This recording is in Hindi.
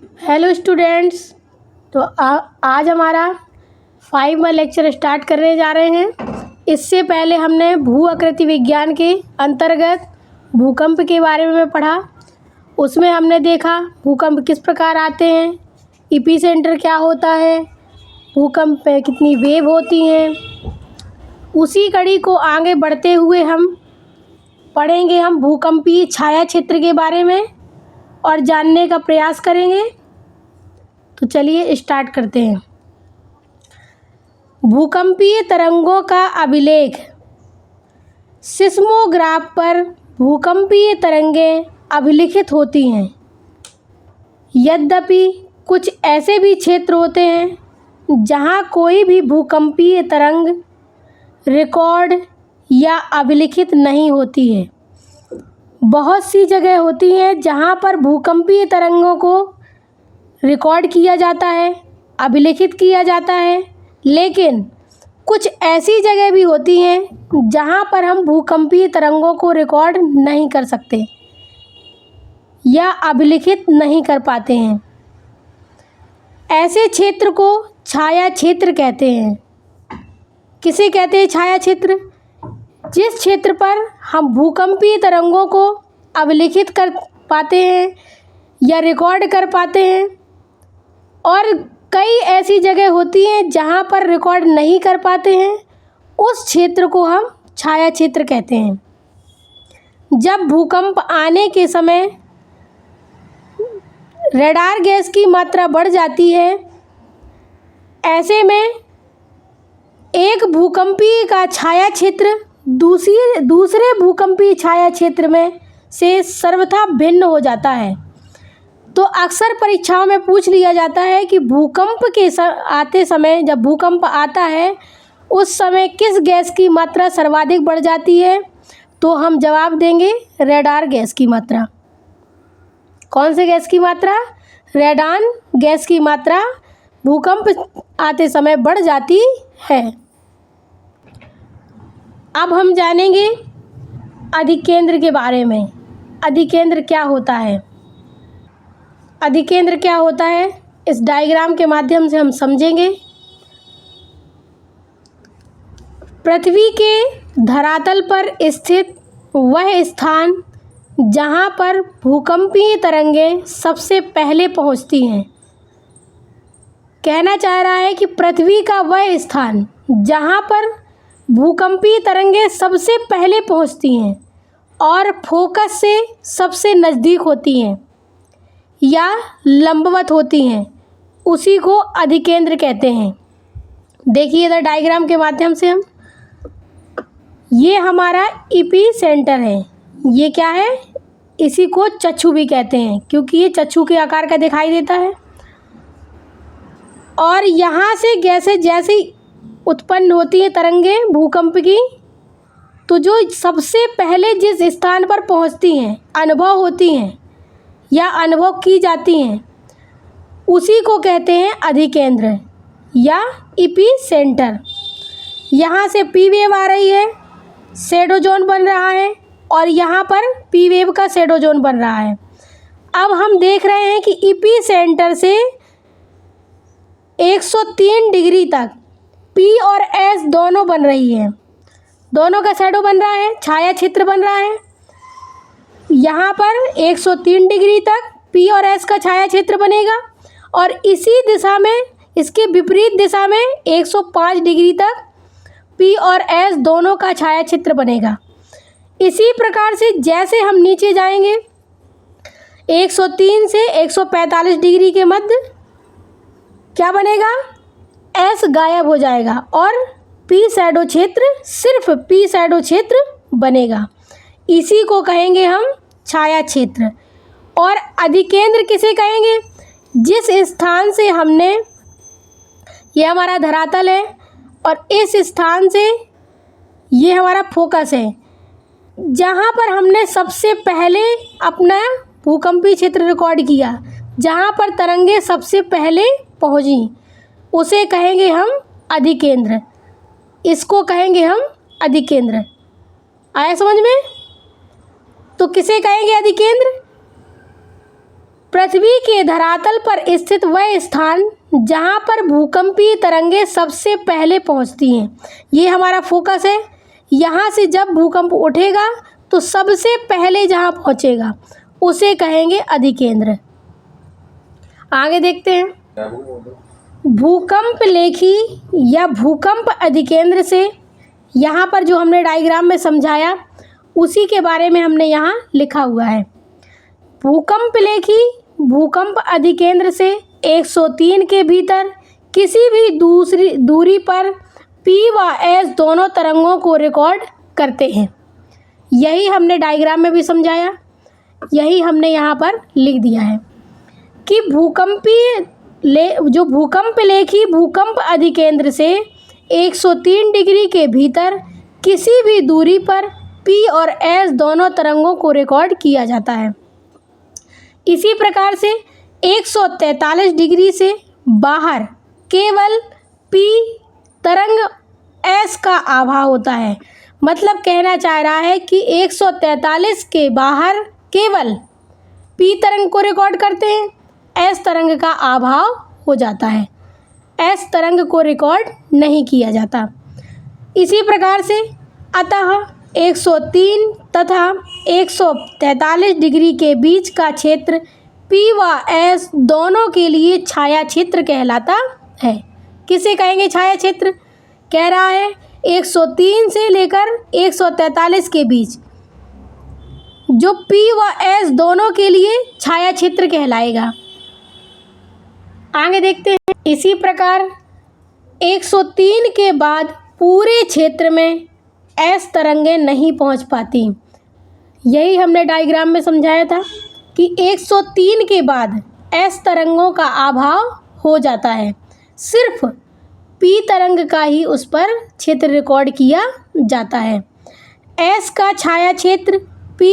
Hello students. तो आज हमारा 5वां लेक्चर स्टार्ट करने जा रहे हैं। इससे पहले हमने भू आकृति विज्ञान के अंतर्गत भूकंप के बारे में पढ़ा। उसमें हमने देखा भूकंप किस प्रकार आते हैं, एपिसेंटर क्या होता है, भूकंप में कितनी वेव होती हैं। उसी कड़ी को आगे बढ़ते हुए हम पढ़ेंगे भूकंपीय छाया क्षेत्र के बारे में और जानने का प्रयास करेंगे। तो चलिए स्टार्ट करते हैं। भूकंपीय तरंगों का अभिलेख। सिस्मोग्राफ पर भूकंपीय तरंगें अभिलिखित होती हैं। यद्यपि कुछ ऐसे भी क्षेत्र होते हैं जहां कोई भी भूकंपीय तरंग रिकॉर्ड या अभिलिखित नहीं होती है। बहुत सी जगह होती हैं जहां पर भूकंपीय तरंगों को रिकॉर्ड किया जाता है, अभिलिखित किया जाता है, लेकिन कुछ ऐसी जगह भी होती हैं जहां पर हम भूकंपीय तरंगों को रिकॉर्ड नहीं कर सकते या अभिलिखित नहीं कर पाते हैं। ऐसे क्षेत्र को छाया क्षेत्र कहते हैं। किसे कहते हैं छाया क्षेत्र? जिस क्षेत्र पर हम भूकंपीय तरंगों को अभिलिखित कर पाते हैं या रिकॉर्ड कर पाते हैं, और कई ऐसी जगह होती हैं जहां पर रिकॉर्ड नहीं कर पाते हैं, उस क्षेत्र को हम छाया क्षेत्र कहते हैं। जब भूकंप आने के समय रडार गैस की मात्रा बढ़ जाती है, ऐसे में एक भूकंपीय का छाया क्षेत्र दूसरे भूकंपीय छाया क्षेत्र में से सर्वथा भिन्न हो जाता है। तो अक्सर परीक्षाओं में पूछ लिया जाता है कि भूकंप के आते समय, जब भूकंप आता है उस समय किस गैस की मात्रा सर्वाधिक बढ़ जाती है? तो हम जवाब देंगे रेडान गैस की मात्रा। कौन से गैस की मात्रा? रेडान गैस की मात्रा भूकंप आते समय बढ़ जाती है। अब हम जानेंगे अधिकेंद्र के बारे में। अधिकेंद्र क्या होता है? अधिकेंद्र क्या होता है इस डायग्राम के माध्यम से हम समझेंगे। पृथ्वी के धरातल पर स्थित वह स्थान जहां पर भूकंपीय तरंगें सबसे पहले पहुंचती हैं। कहना चाह रहा है कि पृथ्वी का वह स्थान जहां पर भूकंपीय तरंगें सबसे पहले पहुंचती हैं और फोकस से सबसे नज़दीक होती हैं या लंबवत होती हैं, उसी को अधिकेंद्र कहते हैं। देखिए इधर डायग्राम के माध्यम से हम, ये हमारा एपिसेंटर है। ये क्या है? इसी को चक्षु भी कहते हैं क्योंकि ये चक्षु के आकार का दिखाई देता है। और यहाँ से गैसें जैसे उत्पन्न होती हैं तरंगें भूकंप की, तो जो सबसे पहले जिस स्थान पर पहुँचती हैं, अनुभव होती हैं या अनुभव की जाती हैं, उसी को कहते हैं अधिकेंद्र या एपिसेंटर। यहाँ से पी वेव आ रही है, शैडो जोन बन रहा है, और यहाँ पर पी वेव का शैडो जोन बन रहा है। अब हम देख रहे हैं कि एपिसेंटर से 103 डिग्री तक पी और एस दोनों बन रही है, दोनों का शैडो बन रहा है, छाया क्षेत्र बन रहा है। यहाँ पर 103 डिग्री तक पी और एस का छाया क्षेत्र बनेगा, और इसी दिशा में, इसके विपरीत दिशा में 105 डिग्री तक पी और एस दोनों का छाया क्षेत्र बनेगा। इसी प्रकार से जैसे हम नीचे जाएंगे 103 से 145 डिग्री के मध्य क्या बनेगा? एस गायब हो जाएगा और पी शैडो क्षेत्र, सिर्फ पी शैडो क्षेत्र बनेगा। इसी को कहेंगे हम छाया क्षेत्र। और अधिकेंद्र किसे कहेंगे? जिस स्थान से हमने, ये हमारा धरातल है और इस स्थान से ये हमारा फोकस है, जहाँ पर हमने सबसे पहले अपना भूकंपीय क्षेत्र रिकॉर्ड किया, जहाँ पर तरंगें सबसे पहले पहुँची, उसे कहेंगे हम अधिकेंद्र। इसको कहेंगे हम अधिकेंद्र। आया समझ में? तो किसे कहेंगे अधिकेंद्र? पृथ्वी के धरातल पर स्थित वह स्थान जहां पर भूकंपीय तरंगें सबसे पहले पहुंचती हैं। ये हमारा फोकस है। यहाँ से जब भूकंप उठेगा तो सबसे पहले जहां पहुंचेगा उसे कहेंगे अधिकेंद्र। आगे देखते हैं। भूकंप लेखी या भूकंप अधिकेंद्र से, यहाँ पर जो हमने डायग्राम में समझाया उसी के बारे में हमने यहाँ लिखा हुआ है। भूकंप लेखी भूकंप अधिकेंद्र से 103 के भीतर किसी भी दूसरी दूरी पर P व S दोनों तरंगों को रिकॉर्ड करते हैं। यही हमने डायग्राम में भी समझाया, यही हमने यहाँ पर लिख दिया है कि भूकंप लेखी भूकंप अधिकेंद्र से 103 डिग्री के भीतर किसी भी दूरी पर P और S दोनों तरंगों को रिकॉर्ड किया जाता है। इसी प्रकार से 143 डिग्री से बाहर केवल P तरंग S का आभा होता है। मतलब कहना चाह रहा है कि 143 के बाहर केवल P तरंग को रिकॉर्ड करते हैं, S तरंग का अभाव हो जाता है, S तरंग को रिकॉर्ड नहीं किया जाता। इसी प्रकार से अतः 103 तथा 143 डिग्री के बीच का क्षेत्र P व S दोनों के लिए छाया क्षेत्र कहलाता है। किसे कहेंगे छाया क्षेत्र? कह रहा है 103 से लेकर 143 के बीच जो P व S दोनों के लिए छाया क्षेत्र कहलाएगा। आगे देखते हैं। इसी प्रकार 103 के बाद पूरे क्षेत्र में S तरंगें नहीं पहुंच पाती। यही हमने डायग्राम में समझाया था कि 103 के बाद S तरंगों का अभाव हो जाता है, सिर्फ P तरंग का ही उस पर क्षेत्र रिकॉर्ड किया जाता है। S का छाया क्षेत्र P